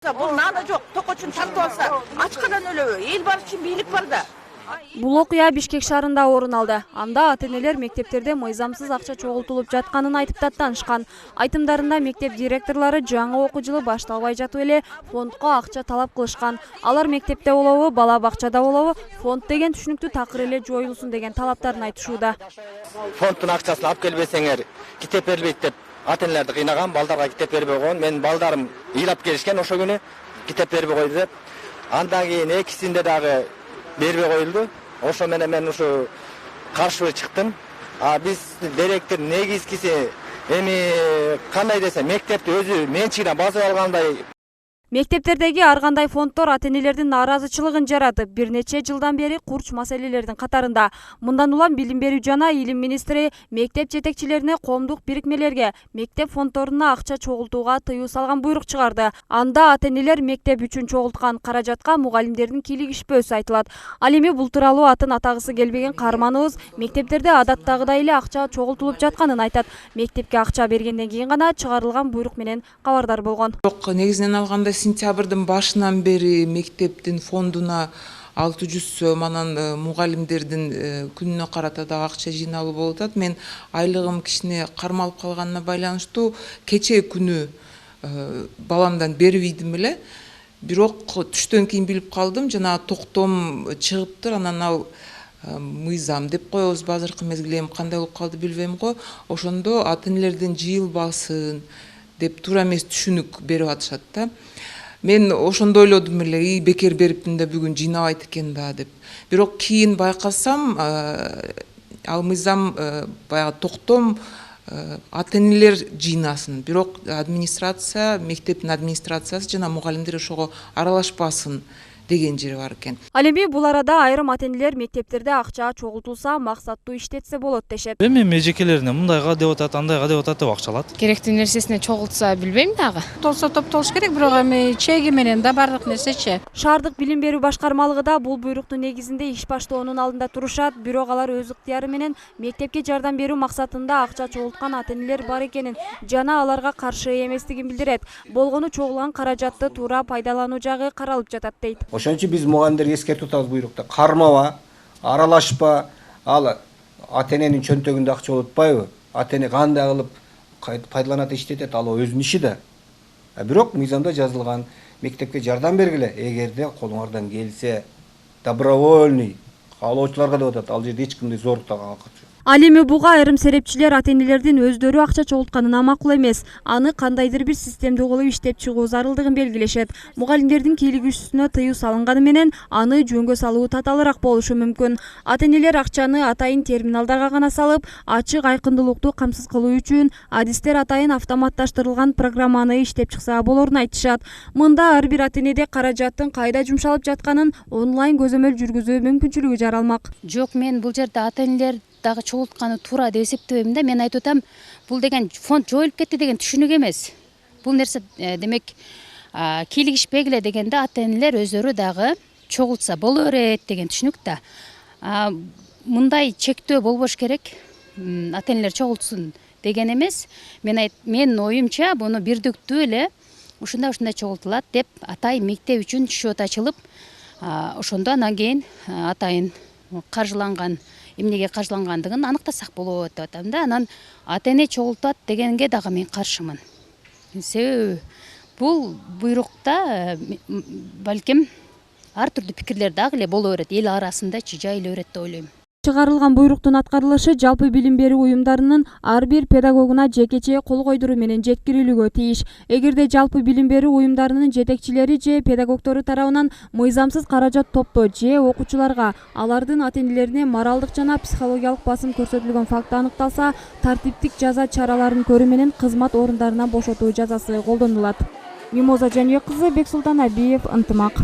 Бұл наны жоқ, тоқ үшін тартып алса, ашқадан өлеуі, ел бар үшін билік бар да. Бул окуя Бишкек шаарында орун алды. Анда ата-энелер мектептерде мыйзамсыз акча чогултулуп жатканын айтып даттанышкан. Айтымдарында мектеп директорлору жаңы окуу жылы башталбай жатып эле фондко акча талап кылышкан. Алар мектепте болобу, бала бакчада болобу, фонд деген түшүнүктүү такыр эле жоюлсун деген талаптарын айтышууда. Фонддун акчасын алып келбесеңер, китеп бербейт деп ата-энелерди кыйнаган, балдарга китеп бербей койгон. Менин балдарым ыйлап келишкен ошо күнү китеп бербей койду деп. Андан кийин экисинде дагы бербей коюлду. Ошо менен мен ушу каршы чыктым. Биз директор негизгиси эми кандай десе мектепти өзү менчигинен басып алгандай. Мектептердеги ар кандай фонддор ата-энелердин нааразычылыгын жаратып, бир нече жылдан бери курч маселелердин катарында. Мындан улам билим берүү жана илим министри мектеп жетекчилерине коомдук бирикмелерге мектеп фонддоруна акча чогултууга тыюу салган буйрук чыгарды. Анда ата-энелер мектеп үчүн чогулткан каражатка мугалимдердин кийлигишпөөсү айтылат. Ал эми бул тууралуу атын атагысы келбеген каарманыбыз мектептерде адаттагыдай эле акча чогултулуп жатканын айтат. Мектепке акча бергенден кийин гана чыгарылган буйрук менен кабардар болгон. Негизинен алганда сентябрдын башынан бери мектептин фондуна 600 сом анан мугалимдердин күнүнө карата да акча жыйналуу болуп атат. Мен айлыгым кичине кармалып калганына байланыштуу кечээ күнү баламдан берип ийдим эле. Бирок түштөн кийин билип калдым, жана токтом чыгыптыр, анан ал мыйзам деп коебуз азыркы мезгилде, эми кандай болуп калды билбейм го. Ошондо ата-энелердин жыйылбасын деп туура эмес түшүнүк берип атышат да. Мен ошондо ойлодум эле, бекер бериптин да бүгүн жыйнабайт экен да деп. Бирок кийин байкасам, ал мыйзам баягы токтом ата-энелер жыйнасын. Бирок администрация, мектептин администрациясы жана мугалимдер ошого аралашпасын деген жери бар экен. Ал эми бул арада айрым ата-энелер мектептерде акча чогултулса, максаттуу иштетсе болот дешет. Эми эжекелерине мындайга деп атат, андайга деп атат деп акча алат. Керектүү нерсесине чогултса билбейм дагы. Толсо топтолуш керек, бирок эми чеги менен да бардык нерсечи. Шаардык билим берүү башкармалыгы да бул буйруктун негизинде иш баштоонун алдында турушат, бирок алар өз ыктыяры менен мектепке жардам берүү максатында акча чогулткан ата-энелер бар экенин жана аларга каршы эместигин билдирет. Болгону чогулган каражатты туура пайдалануу жагы каралып жатат дейт. Ошон үчүн биз мугалимдерге эскертип атабыз буйрукта. Кармаба, аралашпа, ал ата-эненин чөнтөгүндө акча болуп атпайбы? Ата-эне кандай кылып пайдаланат, иштетет, ал өзүнүн иши да. Бирок мыйзамда жазылган, мектепке жардам бергиле, эгерде колуңардан келсе, добровольный, каалоочуларга деп атат. Ал жерде эч кимдей зорлуктарга катышы. Ал эми буга айрым серепчилер ата-энелердин өздөрү акча чогултканына макул эмес. Аны кандайдыр бир системдүү кылып иштеп чыгуу зарылдыгын белгилешет. Мугалимдердин кийлигишүүсүнө тыюу салынганы менен аны жөнгө салуу татаалыраак болушу мүмкүн. Ата-энелер акчаны атайын терминалдарга гана салып, ачык айкындуулукту камсыз кылуу үчүн адистер атайын автоматташтырылган программаны иштеп чыкса болорун айтышат. Мында ар бир ата-энеде каражаттын кайда жумшалып жатканын онлайн көзөмөл жүргүзүү мүмкүнчүлүгү жаралмак. Жок, мен бул жерде ата-энелер дагы чогултканы туура деп эсептебейм да. Мен айтып атам, бул деген фонд жоюлуп кетти деген түшүнүк эмес. Бул нерсе демек кийлигишпегиле дегенде ата-энелер өздөрү дагы чогултса боло берет деген түшүнүк да. Мындай чектөө болбош керек. Ата-энелер чогултсун деген эмес. Менин оюмча буну бирдиктүү эле ушундай чогултулат деп атайын мектеп үчүн счет ачылып, ошондо анан кийин атайын каржыланган, эмнеге каржылангандыгын аныктасак болот деп атам да. Анан ата-эне чогултат дегенге дагы мен каршымын. Себеби бул буйрукта балким ар түрдүү пикирлер дагы эле боло берет, эл арасындачы жайыла берет деп ойлойм. Чыгарылган буйруктун аткарылышы жалпы билим берүү уюмдарынын ар бир педагогуна жекече кол койдуруу менен жеткирилүүгө тийиш. Эгерде жалпы билим берүү уюмдарынын жетекчилери же педагогтору тарабынан мыйзамсыз каражат топтоо же окуучуларга, алардын ата-энелерине моралдык жана психологиялык басым көрсөтүлгөн факт аныкталса, тартиптик жаза чараларын көрүү менен кызмат орундарынан бошотуу жазасы колдонулат. Мимоза Жаныбек кызы, Бексултан Абиев, Ынтымак.